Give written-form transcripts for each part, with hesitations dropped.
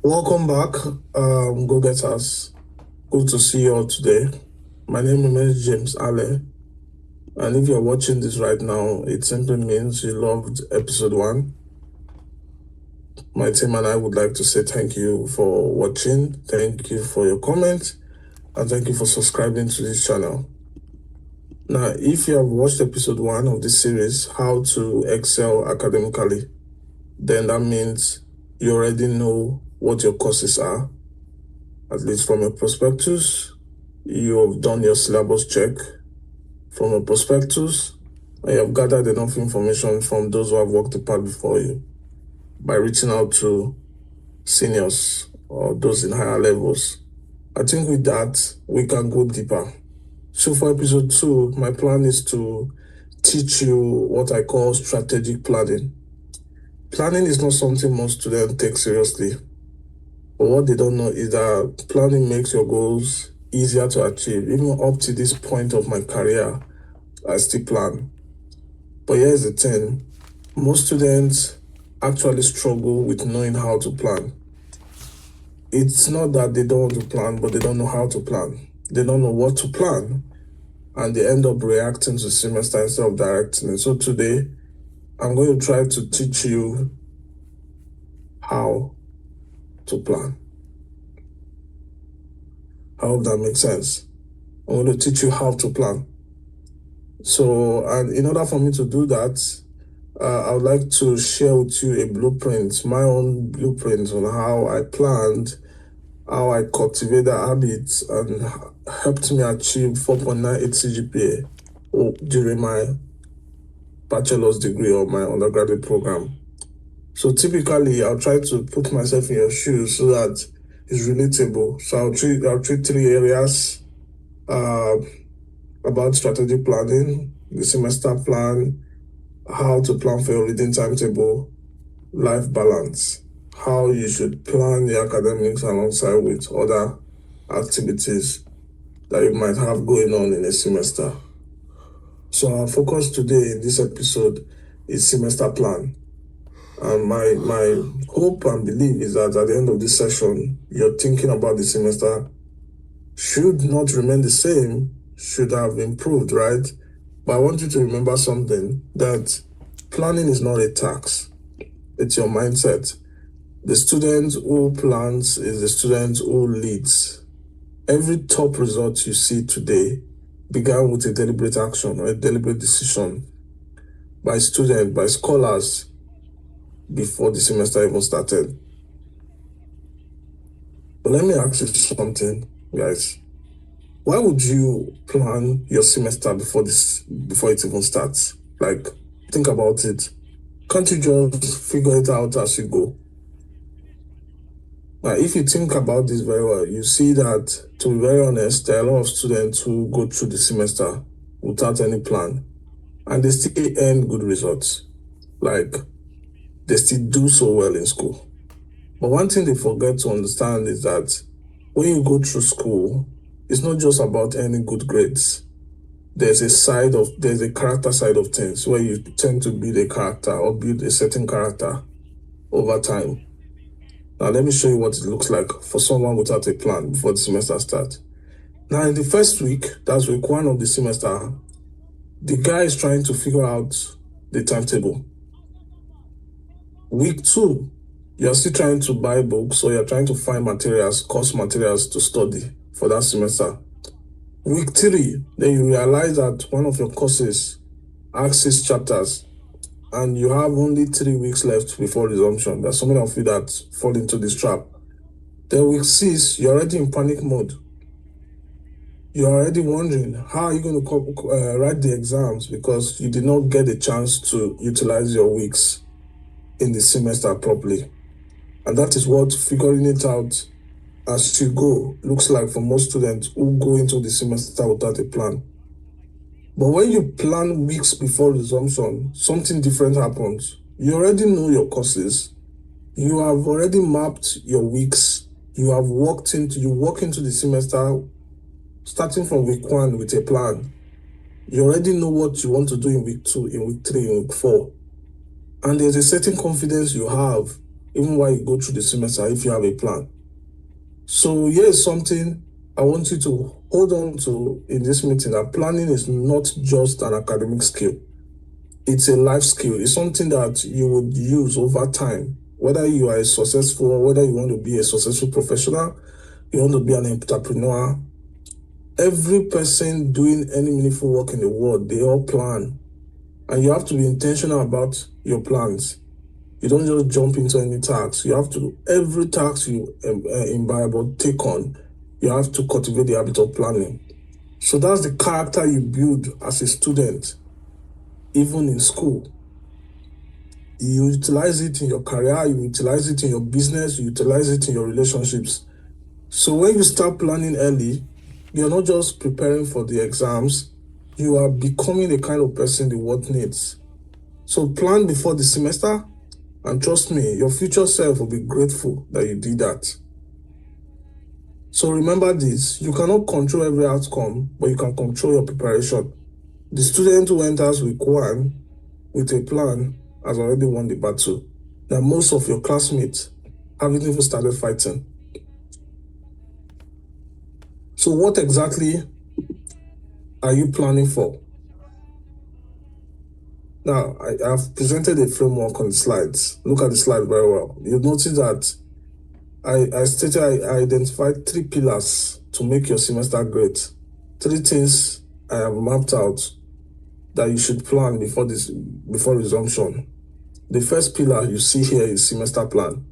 Welcome back, go-getters. Good to see you all today. My name is James Ale, and if you're watching this right now, it simply means you loved episode 1. My team and I would like to say thank you for watching, thank you for your comment, and thank you for subscribing to this channel. Now, if you have watched episode 1 of this series, How to Excel Academically, then that means you already know what your courses are. At least from your prospectus, you have done your syllabus check from a prospectus, and you have gathered enough information from those who have worked the part before you by reaching out to seniors or those in higher levels. I think with that, we can go deeper. So for episode 2, my plan is to teach you what I call strategic planning. Planning is not something most students take seriously. But what they don't know is that planning makes your goals easier to achieve. Even up to this point of my career, I still plan. But here's the thing. Most students actually struggle with knowing how to plan. It's not that they don't want to plan, but they don't know how to plan. They don't know what to plan, and they end up reacting to the semester instead of directing it. So today, I'm going to try to teach you how to plan. I hope that makes sense. I'm going to teach you how to plan. So, and in order for me to do that, I would like to share with you a blueprint, my own blueprint on how I planned, how I cultivated habits, and helped me achieve 4.98 CGPA during my bachelor's degree or my undergraduate program. So typically, I'll try to put myself in your shoes so that it's relatable. So I'll treat 3 areas about strategic planning, the semester plan, how to plan for your reading timetable, life balance, how you should plan your academics alongside with other activities that you might have going on in a semester. So our focus today in this episode is semester plan. And my hope and belief is that at the end of this session, you're thinking about the semester should not remain the same, should have improved, right? But I want you to remember something, that planning is not a tax. It's your mindset. The student who plans is the student who leads. Every top result you see today began with a deliberate action or a deliberate decision by students, by scholars, before the semester even started. But let me ask you something, guys. Why would you plan your semester before it even starts? Like, think about it. Can't you just figure it out as you go? Now, if you think about this very well, you see that, to be very honest, there are a lot of students who go through the semester without any plan, and they still earn good results. Like, they still do so well in school. But one thing they forget to understand is that when you go through school, it's not just about earning good grades. There's a character side of things where you tend to build a character or build a certain character over time. Now, let me show you what it looks like for someone without a plan before the semester starts. Now, in the first week, that's week 1 of the semester, the guy is trying to figure out the timetable. Week 2, you're still trying to buy books, or you're trying to find materials, course materials to study for that semester. Week 3, then you realize that one of your courses has 6 chapters, and you have only 3 weeks left before resumption. There's so many of you that fall into this trap. Then week 6, you're already in panic mode. You're already wondering, how are you going to write the exams, because you did not get a chance to utilize your weeks in the semester properly. And that is what figuring it out as you go looks like for most students who go into the semester without a plan. But when you plan weeks before resumption, something different happens. You already know your courses. You have already mapped your weeks. You walk into the semester starting from week 1 with a plan. You already know what you want to do in week 2, in week 3, in week 4. And there's a certain confidence you have even while you go through the semester, if you have a plan. So here's something I want you to hold on to in this meeting, that planning is not just an academic skill. It's a life skill. It's something that you would use over time, whether you are successful or whether you want to be a successful professional, you want to be an entrepreneur. Every person doing any meaningful work in the world, they all plan. And you have to be intentional about your plans. You don't just jump into any task. You have to, every task you imbibe or take on, you have to cultivate the habit of planning. So that's the character you build as a student, even in school. You utilize it in your career, you utilize it in your business, you utilize it in your relationships. So when you start planning early, you're not just preparing for the exams, you are becoming the kind of person the world needs. So plan before the semester, and trust me, your future self will be grateful that you did that. So remember this, you cannot control every outcome, but you can control your preparation. The student who enters week 1 with a plan has already won the battle. Now most of your classmates haven't even started fighting. So what exactly are you planning for? Now, I've presented a framework on the slides. Look at the slide very well. You'll notice that I identified 3 pillars to make your semester great. 3 things I have mapped out that you should plan before resumption. The first pillar you see here is semester plan.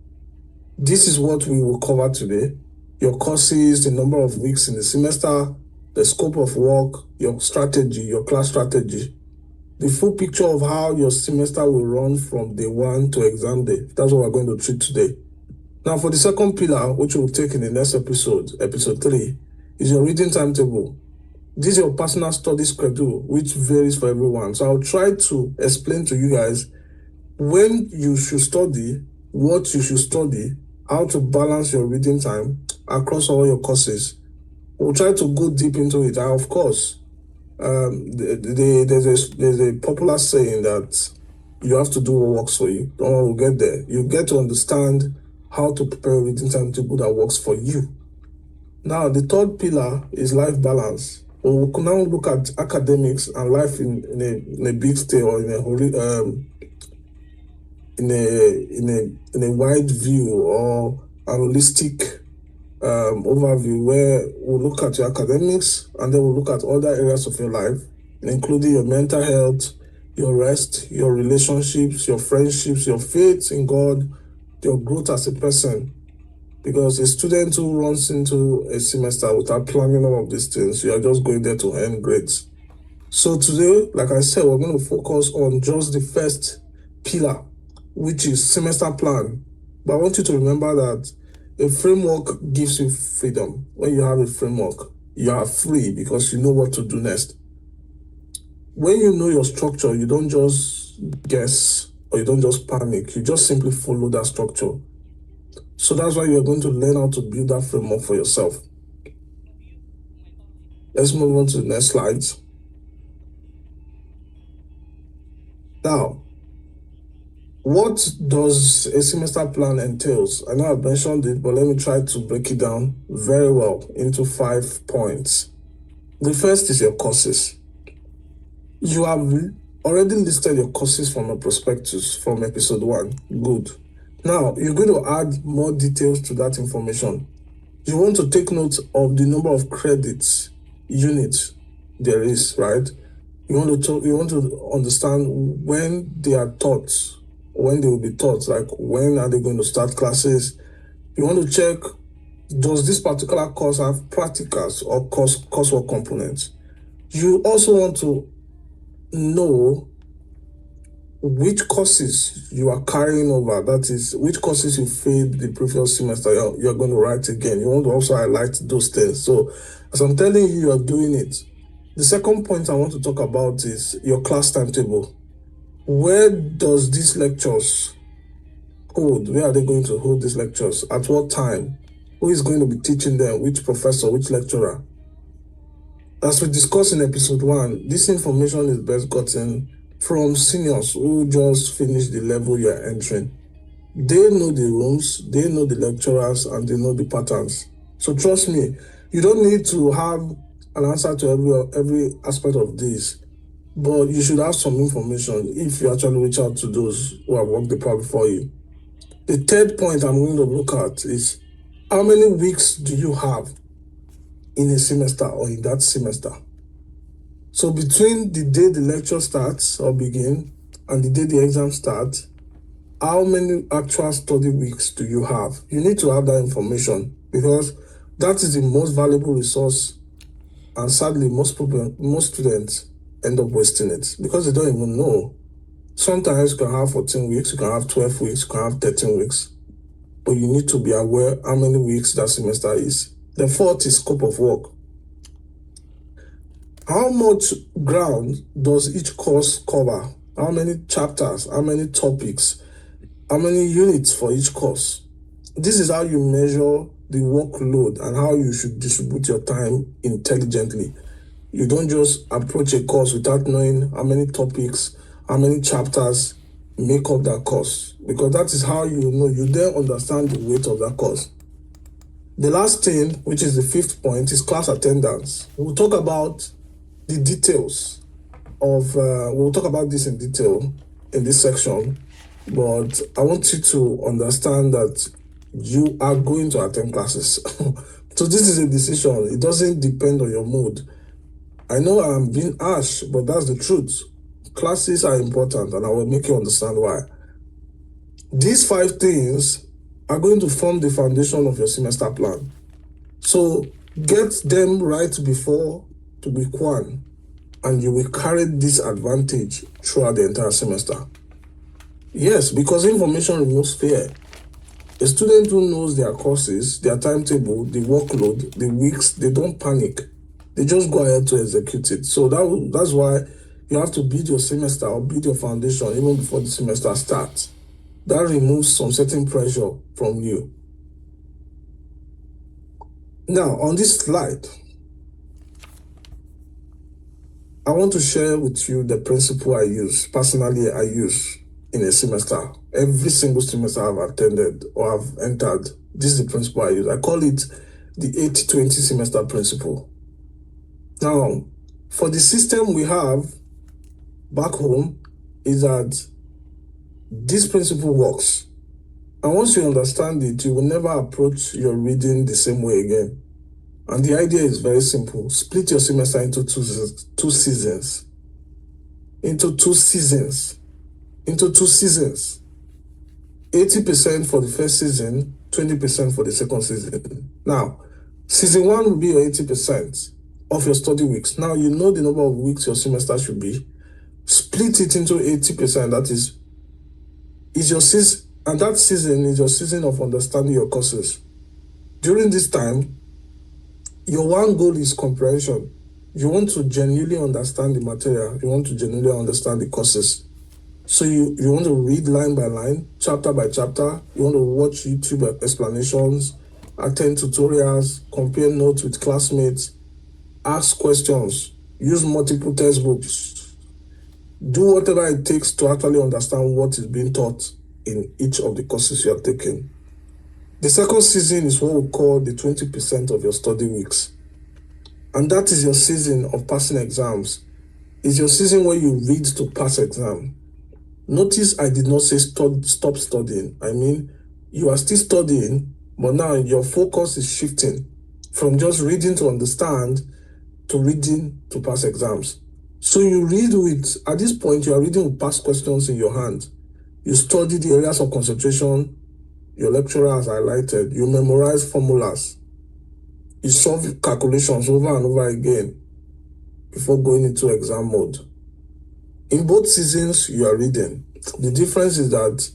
This is what we will cover today. Your courses, the number of weeks in the semester, the scope of work, your strategy, your class strategy. The full picture of how your semester will run from day 1 to exam day. That's what we're going to treat today. Now for the second pillar, which we'll take in the next episode 3, is your reading timetable. This is your personal study schedule, which varies for everyone. So I'll try to explain to you guys when you should study, what you should study, how to balance your reading time across all your courses. We'll try to go deep into it. And of course, there's a popular saying that you have to do what works for you. Don't worry, we'll get there. You get to understand how to prepare a reading timetable that works for you. Now, the third pillar is life balance. We can now look at academics and life in a big scale, or in a wide view, or a holistic overview, where we'll look at your academics and then we'll look at other areas of your life, including your mental health, your rest, your relationships, your friendships, your faith in God, your growth as a person. Because a student who runs into a semester without planning all of these things, you are just going there to earn grades. So today, like I said, we're going to focus on just the first pillar, which is semester plan. But I want you to remember that a framework gives you freedom. When you have a framework, you are free because you know what to do next. When you know your structure, you don't just guess or you don't just panic. You just simply follow that structure. So that's why you're going to learn how to build that framework for yourself. Let's move on to the next slide. Now, what does a semester plan entails? I know I've mentioned it, but let me try to break it down very well into 5 points. The first is your courses. You have already listed your courses from your prospectus from episode 1. Good. Now, you're going to add more details to that information. You want to take note of the number of credits, units there is, right? You want to understand when they are taught, when they will be taught, like when are they going to start classes. You want to check, does this particular course have practicals or coursework components? You also want to know which courses you are carrying over, that is, which courses you failed the previous semester, you're going to write again. You want to also highlight those things. So as I'm telling you, you are doing it. The second point I want to talk about is your class timetable. Where does these lectures hold? Where are they going to hold these lectures? At what time? Who is going to be teaching them? Which professor? Which lecturer? As we discussed in episode 1, this information is best gotten from seniors who just finished the level you're entering. They know the rooms, they know the lecturers, and they know the patterns. So trust me, you don't need to have an answer to every aspect of this, but you should have some information if you actually reach out to those who have worked the part before you. The third point I'm going to look at is how many weeks do you have in a semester or in that semester? So between the day the lecture starts or begin and the day the exam starts, how many actual study weeks do you have? You need to have that information because that is the most valuable resource, and sadly most students end up wasting it because they don't even know. Sometimes you can have 14 weeks, you can have 12 weeks, you can have 13 weeks, but you need to be aware how many weeks that semester is. The fourth is scope of work. How much ground does each course cover? How many chapters? How many topics? How many units for each course? This is how you measure the workload and how you should distribute your time intelligently. You don't just approach a course without knowing how many topics, how many chapters make up that course, because that is how you know, you then understand the weight of that course. The last thing, which is the fifth point, is class attendance. We'll talk about the details of, we'll talk about this in detail in this section, but I want you to understand that you are going to attend classes. So this is a decision. It doesn't depend on your mood. I know I'm being harsh, but that's the truth. Classes are important, and I will make you understand why. These 5 things are going to form the foundation of your semester plan. So get them right before to week 1, and you will carry this advantage throughout the entire semester. Yes, because information removes fear. A student who knows their courses, their timetable, the workload, the weeks, they don't panic. They just go ahead to execute it. So that's why you have to build your semester or build your foundation even before the semester starts. That removes some certain pressure from you. Now, on this slide, I want to share with you the principle I use. Personally, I use in a semester. Every single semester I've attended or I've entered, this is the principle I use. I call it the 80-20 semester principle. Now, for the system we have back home is that this principle works. And once you understand it, you will never approach your reading the same way again. And the idea is very simple. Split your semester into two seasons. Into two seasons. 80% for the first season, 20% for the second season. Now, season 1 will be your 80% of your study weeks. Now, you know the number of weeks your semester should be. Split it into 80%. That is your season, and that season is your season of understanding your courses. During this time, your one goal is comprehension. You want to genuinely understand the material. You want to genuinely understand the courses. So you want to read line by line, chapter by chapter. You want to watch YouTube explanations, attend tutorials, compare notes with classmates, ask questions, use multiple textbooks. Do whatever it takes to actually understand what is being taught in each of the courses you are taking. The second season is what we call the 20% of your study weeks. And that is your season of passing exams. It's your season where you read to pass exam. Notice I did not say stop studying. I mean, you are still studying, but now your focus is shifting from just reading to understand to reading to pass exams. So you read with, at this point, you are reading with past questions in your hand. You study the areas of concentration your lecturer has highlighted. You memorize formulas. You solve calculations over and over again before going into exam mode. In both seasons, you are reading. The difference is that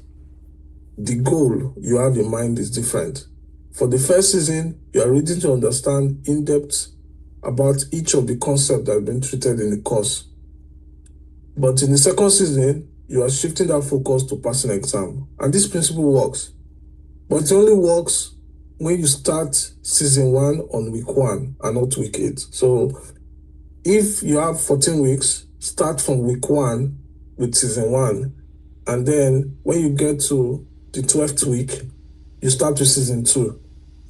the goal you have in mind is different. For the first season, you are reading to understand in depth about each of the concepts that have been treated in the course. But in the second season, you are shifting that focus to passing exam. And this principle works. But it only works when you start season 1 on week 1 and not week 8. So if you have 14 weeks, start from week 1 with season 1. And then when you get to the 12th week, you start with season 2.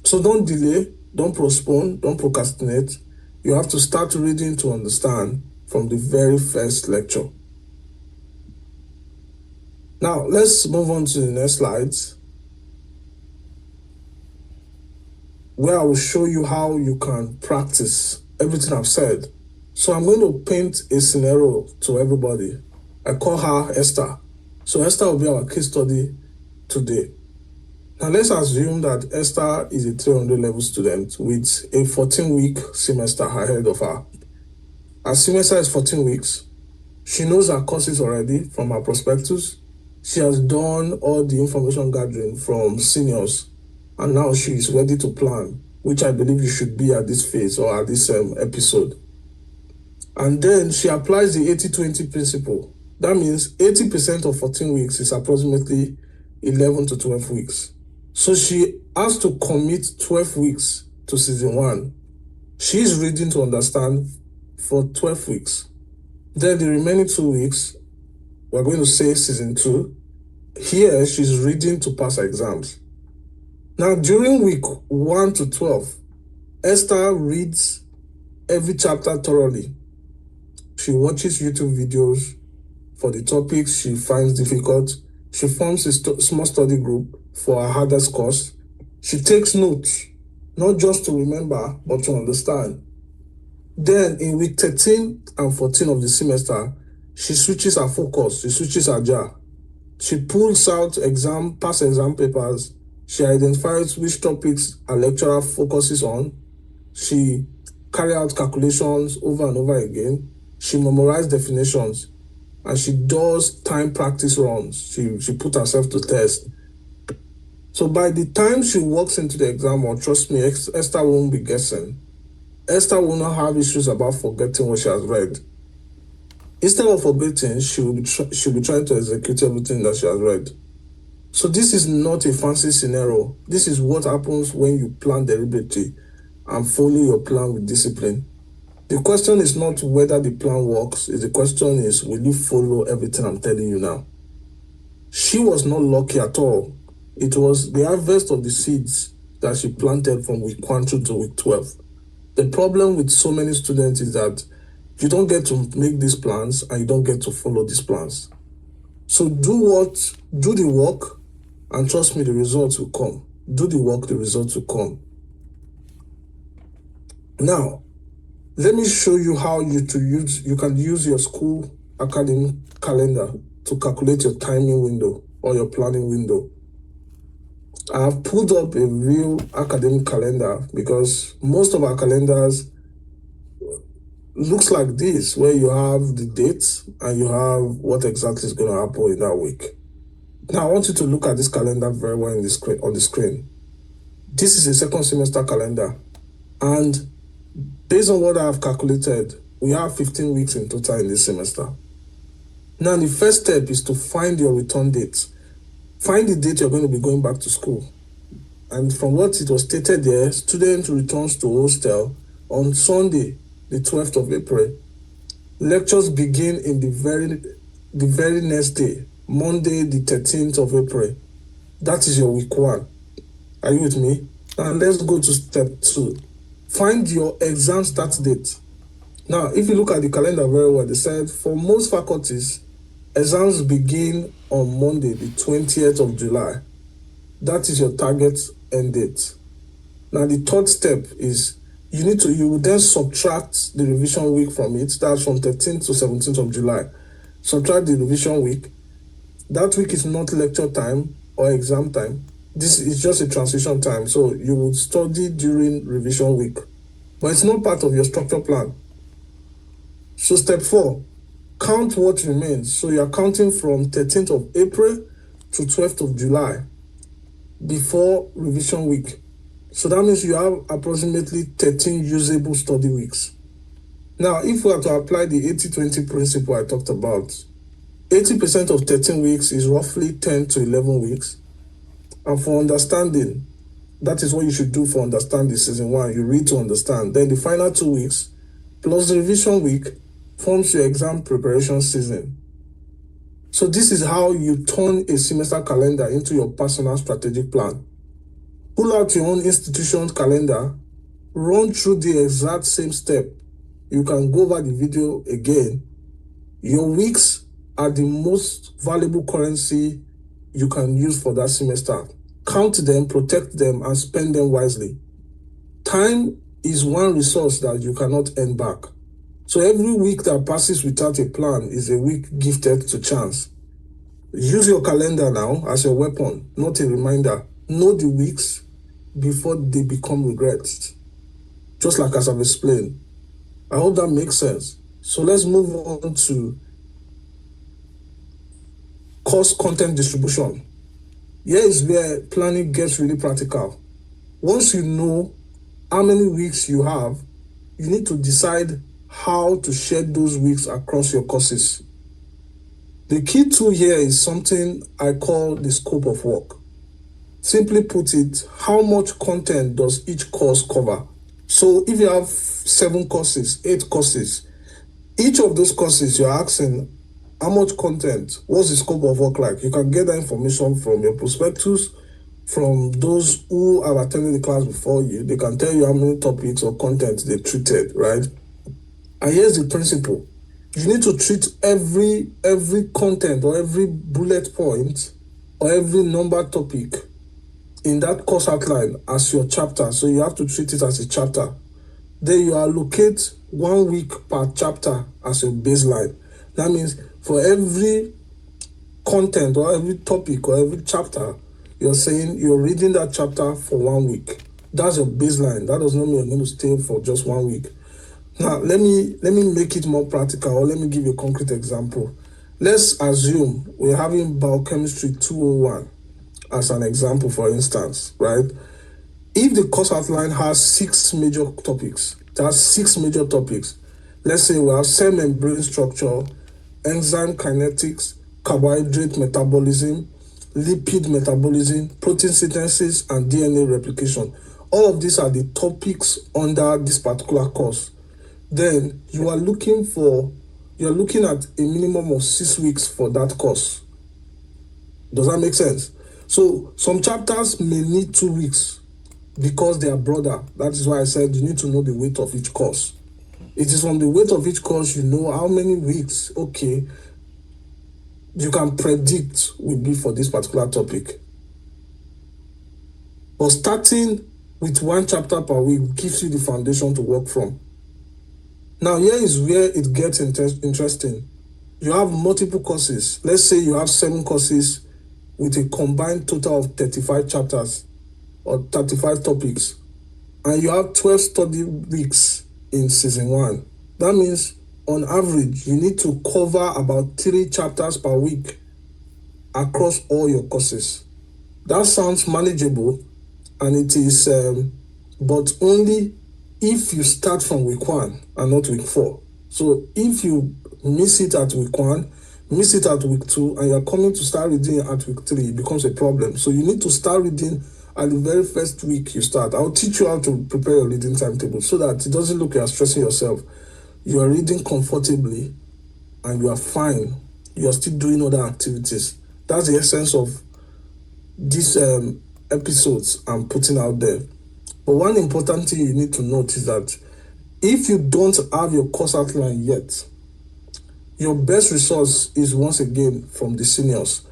So don't delay, don't postpone, don't procrastinate. You have to start reading to understand from the very first lecture. Now, let's move on to the next slides, where I will show you how you can practice everything I've said. So I'm going to paint a scenario to everybody. I call her Esther. So Esther will be our case study today. Now let's assume that Esther is a 300 level student with a 14-week semester ahead of her. Her semester is 14 weeks. She knows her courses already from her prospectus. She has done all the information gathering from seniors, and now she is ready to plan, which I believe you should be at this phase or at this episode. And then she applies the 80-20 principle. That means 80% of 14 weeks is approximately 11 to 12 weeks. So she has to commit 12 weeks to season 1. She is reading to understand for 12 weeks. Then the remaining 2 weeks, we're going to say season 2. Here, she's reading to pass her exams. Now, during week 1 to 12, Esther reads every chapter thoroughly. She watches YouTube videos for the topics she finds difficult. She forms a small study group for her hardest course. She takes notes, not just to remember, but to understand. Then in week 13 and 14 of the semester, she switches her focus, she switches her jar. She pulls out past exam papers. She identifies which topics her lecturer focuses on. She carries out calculations over and over again. She memorizes definitions, and she does time practice runs. She put herself to test. So by the time she walks into the exam, or trust me, Esther won't be guessing. Esther will not have issues about forgetting what she has read. Instead of forgetting, she will be trying to execute everything that she has read. So this is not a fancy scenario. This is what happens when you plan deliberately and follow your plan with discipline. The question is not whether the plan works. The question is, will you follow everything I'm telling you now? She was not lucky at all. It was the harvest of the seeds that she planted from week 1 through to week 12. The problem with so many students is that you don't get to make these plans and you don't get to follow these plans. So do the work, and trust me, the results will come. Do the work, the results will come. Now, let me show you how you can use your school academic calendar to calculate your timing window or your planning window. I have pulled up a real academic calendar because most of our calendars looks like this, where you have the dates and you have what exactly is going to happen in that week. Now, I want you to look at this calendar very well on the screen. This is a second semester calendar, and based on what I have calculated, we have 15 weeks in total in this semester. Now, the first step is to find your return date. Find the date you're going to be going back to school. And from what it was stated there, student returns to hostel on Sunday, the 12th of April. Lectures begin in the very next day, Monday, the 13th of April. That is your week 1. Are you with me? Now let's go to step 2. Find your exam start date. Now, if you look at the calendar very well, they said for most faculties, exams begin on Monday, the 20th of July. That is your target end date. Now, the third step is you will then subtract the revision week from it. That's from 13th to 17th of July. Subtract the revision week. That week is not lecture time or exam time. This is just a transition time. So you would study during revision week, but it's not part of your structure plan. So step 4, count what remains. So you're counting from 13th of April to 12th of July before revision week. So that means you have approximately 13 usable study weeks. Now, if we are to apply the 80-20 principle I talked about, 80% of 13 weeks is roughly 10 to 11 weeks. And for understanding, that is what you should do for understanding season 1. You read to understand. Then the final 2 weeks plus the revision week forms your exam preparation season. So this is how you turn a semester calendar into your personal strategic plan. Pull out your own institution's calendar, run through the exact same step. You can go over the video again. Your weeks are the most valuable currency you can use for that semester. Count them, protect them, and spend them wisely. Time is one resource that you cannot earn back. So every week that passes without a plan is a week gifted to chance. Use your calendar now as your weapon, not a reminder. Know the weeks before they become regrets. Just like as I've explained. I hope that makes sense. So let's move on to course content distribution. Here is where planning gets really practical. Once you know how many weeks you have, you need to decide how to share those weeks across your courses. The key tool here is something I call the scope of work. Simply put it, how much content does each course cover? So if you have 7 courses, 8 courses, each of those courses you're asking, how much content? What's the scope of work like? You can get that information from your prospectus, from those who have attended the class before you. They can tell you how many topics or content they treated, right? And here's the principle. You need to treat every content or every bullet point or every number topic in that course outline as your chapter. So you have to treat it as a chapter. Then you allocate 1 week per chapter as your baseline. That means for every content or every topic or every chapter, you're saying you're reading that chapter for 1 week. That's your baseline. That does not mean you're going to stay for just 1 week. Now, let me make it more practical, or let me give you a concrete example. Let's assume we're having biochemistry 201 as an example, for instance, right? If the course outline has 6 major topics, let's say we have cell membrane structure, enzyme kinetics, carbohydrate metabolism, lipid metabolism, protein synthesis, and DNA replication. All of these are the topics under this particular course. Then you're looking at a minimum of 6 weeks for that course. Does that make sense? So some chapters may need 2 weeks because they are broader. That is why I said you need to know the weight of each course. It is from the weight of each course you know how many weeks, okay, you can predict will be for this particular topic. But starting with 1 chapter per week gives you the foundation to work from. Now, here is where it gets interesting. You have multiple courses. Let's say you have 7 courses with a combined total of 35 chapters or 35 topics, and you have 12 study weeks in season 1. That means, on average, you need to cover about 3 chapters per week across all your courses. That sounds manageable, and it is, but only if you start from week 1 and not week 4. So if you miss it at week 1, miss it at week 2, and you're coming to start reading at week 3, it becomes a problem. So you need to start reading at the very first week you start. I'll teach you how to prepare your reading timetable so that it doesn't look like you're stressing yourself. You are reading comfortably and you are fine. You are still doing other activities. That's the essence of these episodes I'm putting out there. But one important thing you need to note is that if you don't have your course outline yet, your best resource is once again from the seniors,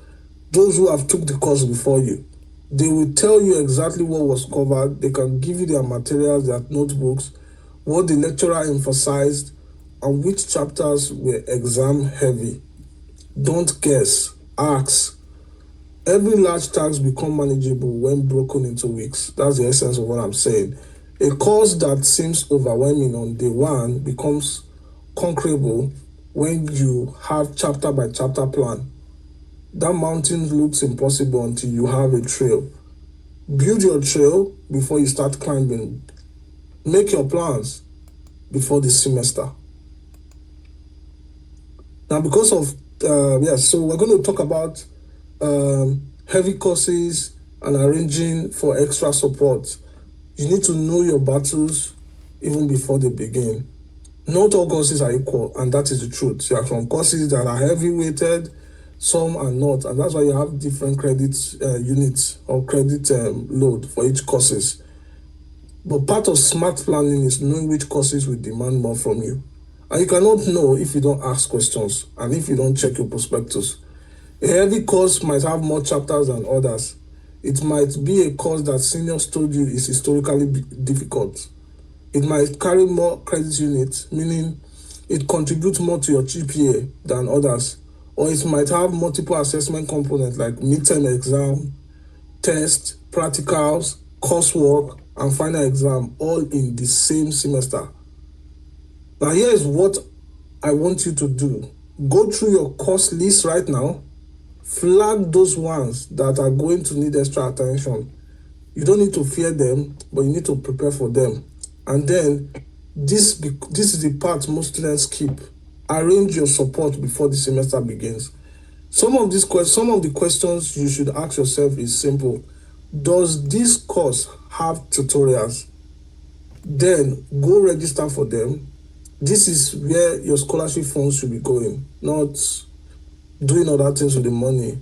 those who have took the course before you. They will tell you exactly what was covered. They can give you their materials, their notebooks, what the lecturer emphasized, and which chapters were exam heavy. Don't guess, ask. Every large task becomes manageable when broken into weeks. That's the essence of what I'm saying. A course that seems overwhelming on day 1 becomes conquerable when you have chapter by chapter plan. That mountain looks impossible until you have a trail. Build your trail before you start climbing. Make your plans before the semester. Now, because of, so we're going to talk about heavy courses and arranging for extra support. You need to know your battles even before they begin. Not all courses are equal, and that is the truth. There are some courses that are heavy weighted, some are not, and that's why you have different credit units or credit load for each courses. But part of smart planning is knowing which courses will demand more from you. And you cannot know if you don't ask questions and if you don't check your prospectus. A heavy course might have more chapters than others. It might be a course that seniors told you is historically difficult. It might carry more credit units, meaning it contributes more to your GPA than others. Or it might have multiple assessment components like midterm exam, test, practicals, coursework, and final exam all in the same semester. Now here is what I want you to do. Go through your course list right now. Flag those ones that are going to need extra attention. You don't need to fear them, but you need to prepare for them. And then this is the part most students skip. Arrange your support before the semester begins. Some of the questions you should ask yourself is simple. Does this course have tutorials? Then go register for them. This is where your scholarship funds should be going, not doing other things with the money.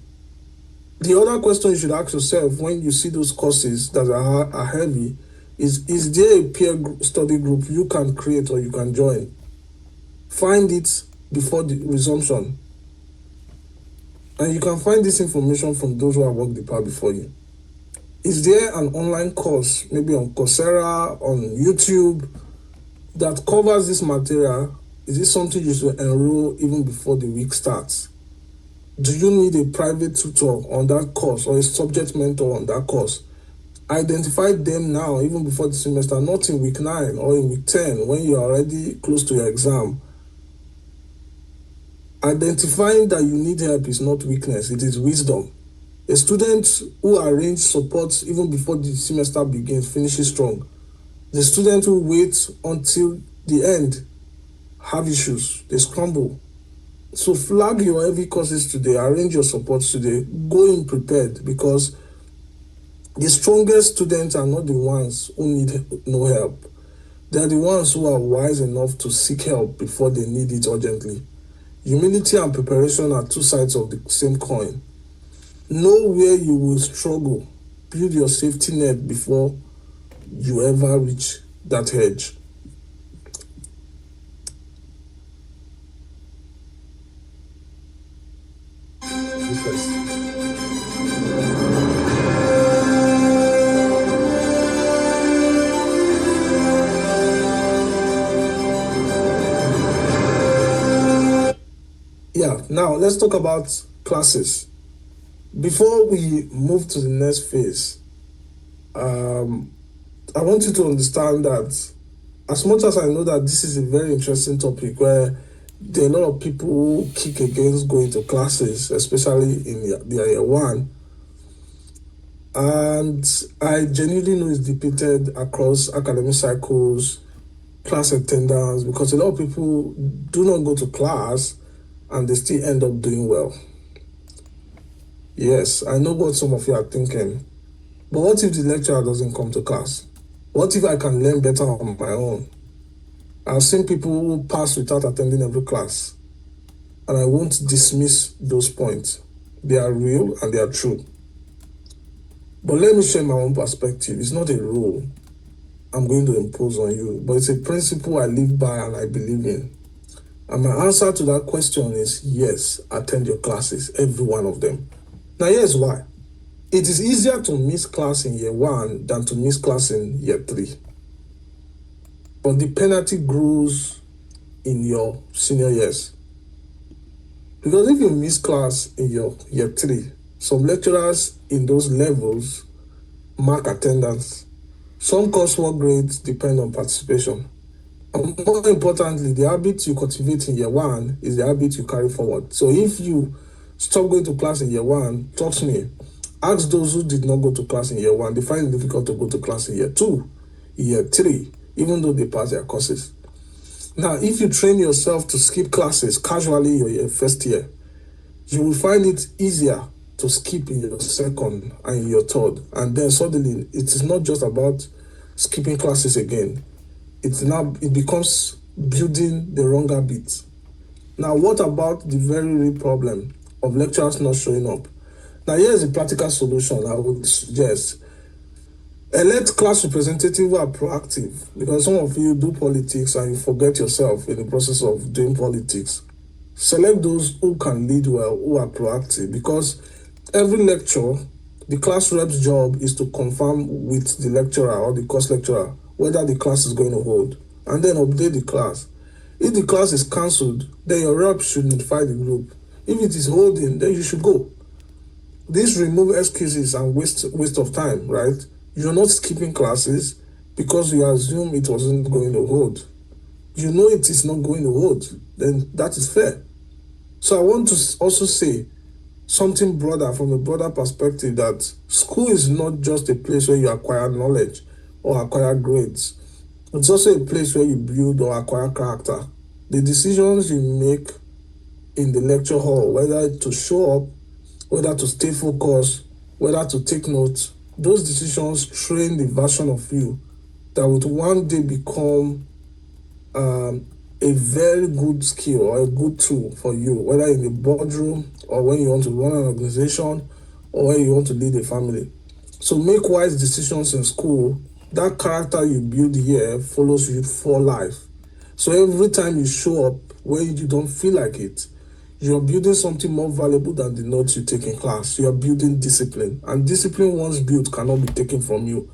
The other question you should ask yourself when you see those courses that are heavy is there a peer study group you can create or you can join? Find it before the resumption. And you can find this information from those who have worked the part before you. Is there an online course, maybe on Coursera, on YouTube, that covers this material? Is this something you should enroll even before the week starts? Do you need a private tutor on that course or a subject mentor on that course? Identify them now, even before the semester, not in week 9 or in week 10 when you are already close to your exam. Identifying that you need help is not weakness, it is wisdom. A student who arranges support even before the semester begins finishes strong. The student who waits until the end have issues, they scramble. So flag your heavy courses today, arrange your support today, go in prepared, because the strongest students are not the ones who need no help. They are the ones who are wise enough to seek help before they need it urgently. Humility and preparation are two sides of the same coin. Know where you will struggle. Build your safety net before you ever reach that edge. Yeah, now let's talk about classes. Before we move to the next phase, I want you to understand that as much as I know that this is a very interesting topic where there are a lot of people who kick against going to classes, especially in their year 1, and I genuinely know it's depicted across academic cycles, class attendance, because a lot of people do not go to class and they still end up doing well. Yes, I know what some of you are thinking. But what if the lecturer doesn't come to class? What if I can learn better on my own? I've seen people who pass without attending every class. And I won't dismiss those points. They are real and they are true. But let me share my own perspective. It's not a rule I'm going to impose on you, but it's a principle I live by and I believe in. And my answer to that question is yes, attend your classes, every one of them. Now here's why. It is easier to miss class in year 1 than to miss class in year 3. But the penalty grows in your senior years. Because if you miss class in your year 3, some lecturers in those levels mark attendance. Some coursework grades depend on participation. And more importantly, the habit you cultivate in year 1 is the habit you carry forward. So if you stop going to class in year 1, trust me, ask those who did not go to class in year 1, they find it difficult to go to class in year 2, year 3, even though they pass their courses. Now, if you train yourself to skip classes casually in your first year, you will find it easier to skip in your second and in your third. And then suddenly, it is not just about skipping classes again. It becomes building the wrong habits. Now, what about the very real problem? of lecturers not showing up. Now, here's a practical solution I would suggest. Elect class representatives who are proactive, because some of you do politics and you forget yourself in the process of doing politics. Select those who can lead well, who are proactive, because every lecture, the class rep's job is to confirm with the lecturer or the course lecturer whether the class is going to hold, and then update the class. If the class is cancelled, then your rep should notify the group. If it is holding, then you should go. This remove excuses and waste of time, right? You're not skipping classes because you assume it wasn't going to hold. You know it is not going to hold, then that is fair. So I want to also say something broader, from a broader perspective, that school is not just a place where you acquire knowledge or acquire grades. It's also a place where you build or acquire character. The decisions you make in the lecture hall, whether to show up, whether to stay focused, whether to take notes, those decisions train the version of you that would one day become a very good skill or a good tool for you, whether in the boardroom or when you want to run an organization or when you want to lead a family. So make wise decisions in school. That character you build here follows you for life. So every time you show up when you don't feel like it, you're building something more valuable than the notes you take in class. You're building discipline, and discipline once built cannot be taken from you.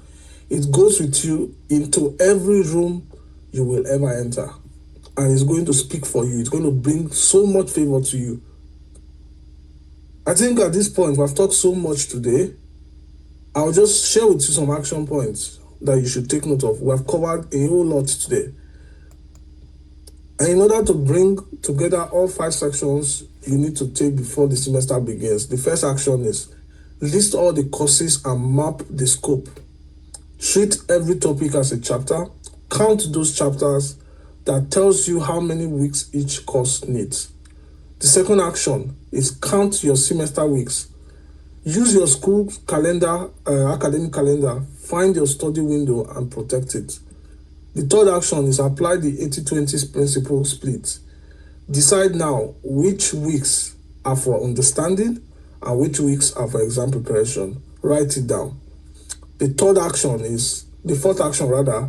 It goes with you into every room you will ever enter, and it's going to speak for you. It's going to bring so much favor to you. I think at this point, we've talked so much today. I'll just share with you some action points that you should take note of. We've covered a whole lot today. And in order to bring together all 5 sections you need to take before the semester begins, the first action is list all the courses and map the scope. Treat every topic as a chapter. Count those chapters. That tells you how many weeks each course needs. The second action is count your semester weeks. Use your school calendar, academic calendar, find your study window and protect it. The third action is apply the 80-20 principle split. Decide now which weeks are for understanding and which weeks are for exam preparation. Write it down. The fourth action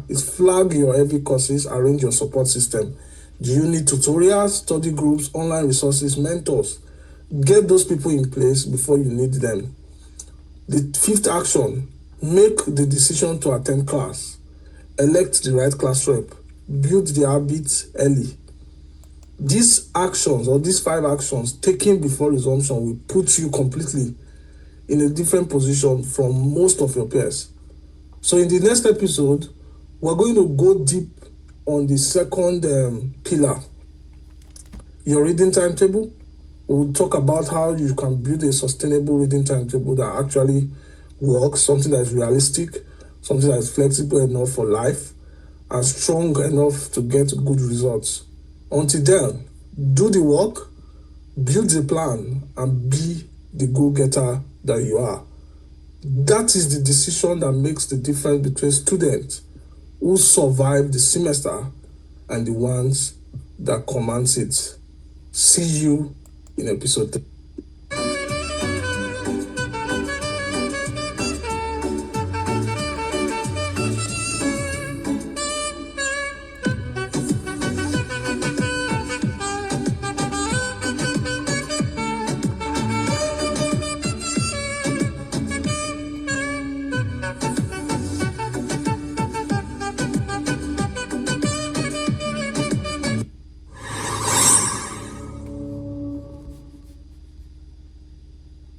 is flag your heavy courses, arrange your support system. Do you need tutorials, study groups, online resources, mentors? Get those people in place before you need them. The fifth action, make the decision to attend class. Elect the right class rep. Build the habits early. These actions, or these 5 actions taken before resumption, will put you completely in a different position from most of your peers. So in the next episode, we're going to go deep on the second pillar, your reading timetable. We'll talk about how you can build a sustainable reading timetable that actually works, something that is realistic, something that is flexible enough for life, and strong enough to get good results. Until then, do the work, build the plan, and be the go-getter that you are. That is the decision that makes the difference between students who survive the semester and the ones that commence it. See you in episode 3.